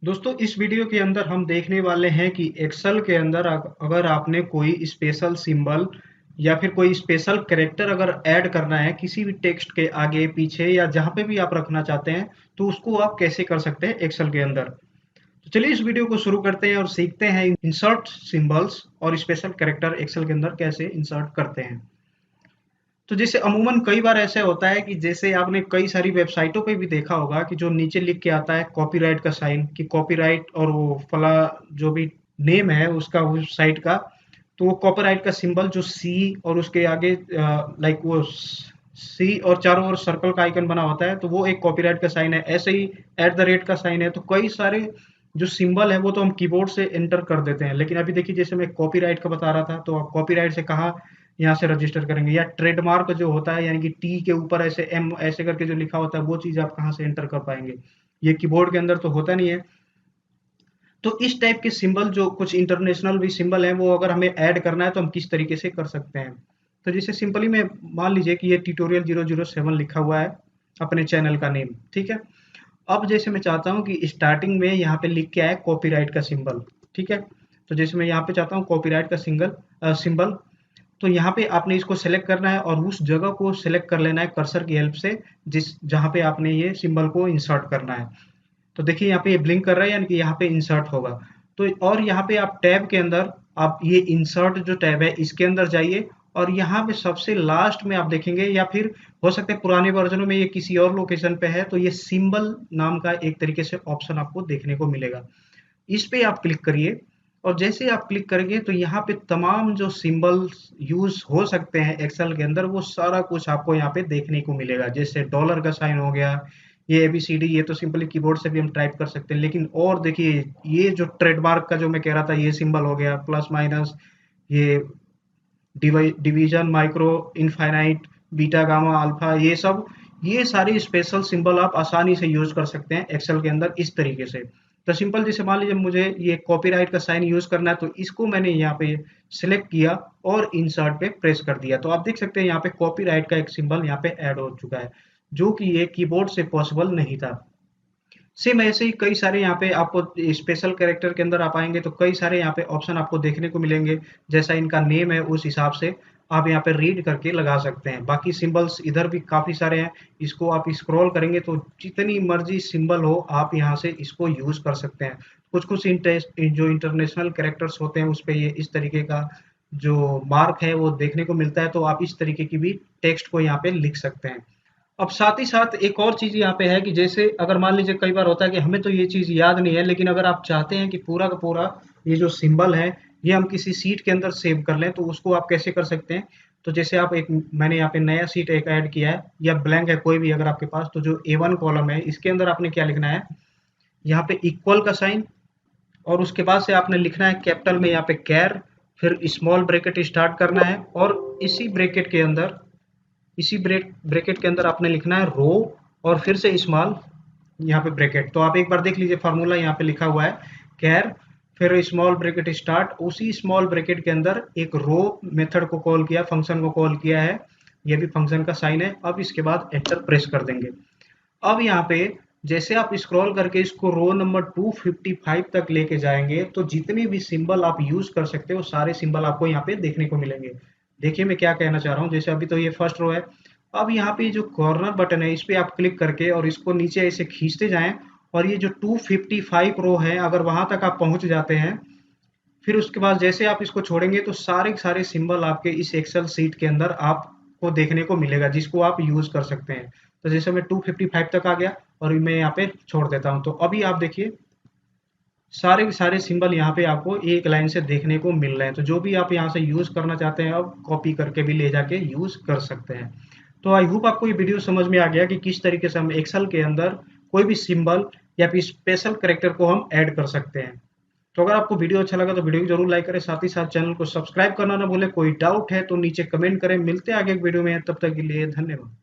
दोस्तों इस वीडियो के अंदर हम देखने वाले हैं कि एक्सेल के अंदर अगर आपने कोई स्पेशल सिंबल या फिर कोई स्पेशल कैरेक्टर अगर ऐड करना है किसी भी टेक्स्ट के आगे पीछे या जहां पे भी आप रखना चाहते हैं तो उसको आप कैसे कर सकते हैं एक्सेल के अंदर। तो चलिए इस वीडियो को शुरू करते हैं और सीखते हैं इंसर्ट सिंबल्स और स्पेशल कैरेक्टर एक्सेल के अंदर कैसे इंसर्ट करते हैं। तो जैसे अमूमन कई बार ऐसे होता है कि जैसे आपने कई सारी वेबसाइटों पे भी देखा होगा कि जो नीचे लिख के आता है कॉपीराइट का साइन कि कॉपीराइट और वो फला जो भी नेम है उसका उस साइट का, तो वो कॉपीराइट का सिंबल जो सी और उसके आगे लाइक वो सी और चारों ओर सर्कल का आइकन बना होता है तो वो एक कॉपीराइट का साइन है। ऐसे ही एट द रेट का साइन है। तो कई सारे जो सिंबल है वो तो हम कीबोर्ड से एंटर कर देते हैं, लेकिन अभी देखिए जैसे मैं कॉपीराइट का बता रहा था तो आप कॉपीराइट से कहाँ यहाँ से रजिस्टर करेंगे, या ट्रेडमार्क जो होता है यानी कि टी के ऊपर ऐसे एम ऐसे करके जो लिखा होता है वो चीज आप कहाँ से एंटर कर पाएंगे। ये कीबोर्ड के अंदर तो होता नहीं है। तो इस टाइप के सिंबल जो कुछ इंटरनेशनल भी सिंबल हैं वो अगर हमें ऐड करना है तो हम किस तरीके से कर सकते हैं। तो जैसे सिंपली में मान लीजिए कि ये ट्यूटोरियल 007 लिखा हुआ है अपने चैनल का नेम, ठीक है। अब जैसे मैं चाहता हूँ कि स्टार्टिंग में यहाँ पे लिख के आए कॉपीराइट का सिंबल, ठीक है। तो जैसे मैं यहाँ पे चाहता हूँ कॉपीराइट का सिंबल, तो यहाँ पे आपने इसको सेलेक्ट करना है और उस जगह को सेलेक्ट कर लेना है कर्सर की हेल्प से जिस जहाँ पे आपने ये सिंबल को इंसर्ट करना है। तो देखिए यहाँ पे ये ब्लिंक कर रहा है यानी कि यहाँ पे इंसर्ट होगा। तो और यहाँ पे आप टैब के अंदर आप ये इंसर्ट जो टैब है इसके अंदर जाइए और यहाँ पे सबसे लास्ट में आप देखेंगे, या फिर हो सकता है पुराने वर्जनों में ये किसी और लोकेशन पे है, तो ये सिंबल नाम का एक तरीके से ऑप्शन आपको देखने को मिलेगा। इस पे आप क्लिक करिए और जैसे आप क्लिक करेंगे तो यहाँ पे तमाम जो सिंबल्स यूज हो सकते हैं एक्सेल के अंदर वो सारा कुछ आपको यहाँ पे देखने को मिलेगा। जैसे डॉलर का साइन हो गया, ये एबीसीडी, ये तो सिंपली कीबोर्ड से भी हम टाइप कर सकते हैं, लेकिन और देखिए ये जो ट्रेडमार्क का जो मैं कह रहा था ये सिंबल हो गया, प्लस माइनस, ये division, micro, infinite, beta, gamma, alpha, ये सारे स्पेशल सिंबल आप आसानी से यूज कर सकते हैं एक्सेल के अंदर इस तरीके से। तो सिंपल जैसे मान लीजिए मुझे ये कॉपीराइट का साइन यूज करना है तो इसको मैंने यहाँ पे सिलेक्ट किया और इंसर्ट पे प्रेस कर दिया, तो आप देख सकते हैं यहाँ पे कॉपीराइट का एक सिंबल यहाँ पे ऐड हो चुका है जो कि ये कीबोर्ड से पॉसिबल नहीं था। सेम ऐसे ही कई सारे यहाँ पे आपको स्पेशल कैरेक्टर के अंदर आप आएंगे तो कई सारे यहाँ पे ऑप्शन आपको देखने को मिलेंगे। जैसा इनका नेम है उस हिसाब से आप यहाँ पे रीड करके लगा सकते हैं। बाकी सिंबल्स इधर भी काफी सारे हैं, इसको आप स्क्रॉल करेंगे तो जितनी मर्जी सिंबल हो आप यहाँ से इसको यूज कर सकते हैं। कुछ कुछ जो इंटरनेशनल कैरेक्टर्स होते हैं उस पे ये इस तरीके का जो मार्क है वो देखने को मिलता है, तो आप इस तरीके की भी टेक्स्ट को यहाँ पे लिख सकते हैं। अब साथ ही साथ एक और चीज़ यहाँ पे है कि जैसे अगर मान लीजिए कई बार होता है कि हमें तो ये चीज़ याद नहीं है, लेकिन अगर आप चाहते हैं कि पूरा का पूरा ये जो सिंबल है ये हम किसी सीट के अंदर सेव कर लें तो उसको आप कैसे कर सकते हैं। तो जैसे आप एक मैंने यहाँ पे नया सीट एक ऐड किया है या ब्लैंक है कोई भी अगर आपके पास, तो जो A1 कॉलम है इसके अंदर आपने क्या लिखना है, यहाँ पे इक्वल का साइन और उसके बाद से आपने लिखना है कैपिटल में यहाँ पे कैर, फिर स्मॉल ब्रैकेट स्टार्ट करना है और इसी ब्रैकेट के अंदर इसी ब्रैकेट के अंदर आपने लिखना है रो और फिर से स्मॉल यहाँ पे ब्रैकेट। तो आप एक बार देख लीजिए फार्मूला यहाँ पे लिखा हुआ है कैर, फिर स्मॉल ब्रैकेट स्टार्ट, उसी स्मॉल ब्रैकेट के अंदर एक रो मेथड को कॉल किया, फंक्शन को कॉल किया है, ये भी फंक्शन का साइन है। अब इसके बाद एंटर प्रेस कर देंगे। अब यहाँ पे जैसे आप स्क्रॉल करके इसको रो नंबर 255 तक लेके जाएंगे तो जितने भी सिंबल आप यूज कर सकते हो सारे सिंबल आपको यहाँ पे देखने को मिलेंगे। देखिए मैं क्या कहना चाह रहा हूँ, जैसे अभी तो ये फर्स्ट रो है। अब यहाँ पे जो कॉर्नर बटन है इस पे आप क्लिक करके और इसको नीचे ऐसे खींचते जाएं और ये जो 255 रो है अगर वहां तक आप पहुंच जाते हैं, फिर उसके बाद जैसे आप इसको छोड़ेंगे तो सारे के सारे सिंबल आपके इस एक्सेल सीट के अंदर आपको देखने को मिलेगा जिसको आप यूज कर सकते हैं। तो जैसे मैं 255 तक आ गया और मैं यहाँ पे छोड़ देता हूँ, तो अभी आप देखिए सारे के सारे सिंबल यहाँ पे आपको एक लाइन से देखने को मिल रहे हैं। तो जो भी आप यहाँ से यूज करना चाहते हैं आप कॉपी करके भी ले जाके यूज कर सकते हैं। तो आई होप आपको ये वीडियो समझ में आ गया कि किस तरीके से हम एक्सेल के अंदर कोई भी सिंबल या फिर स्पेशल करेक्टर को हम ऐड कर सकते हैं। तो अगर आपको वीडियो अच्छा लगा तो वीडियो को जरूर लाइक करें, साथ ही साथ चैनल को सब्सक्राइब करना ना भूलें। कोई डाउट है तो नीचे कमेंट करें। मिलते हैं आगे एक वीडियो में, तब तक के लिए धन्यवाद।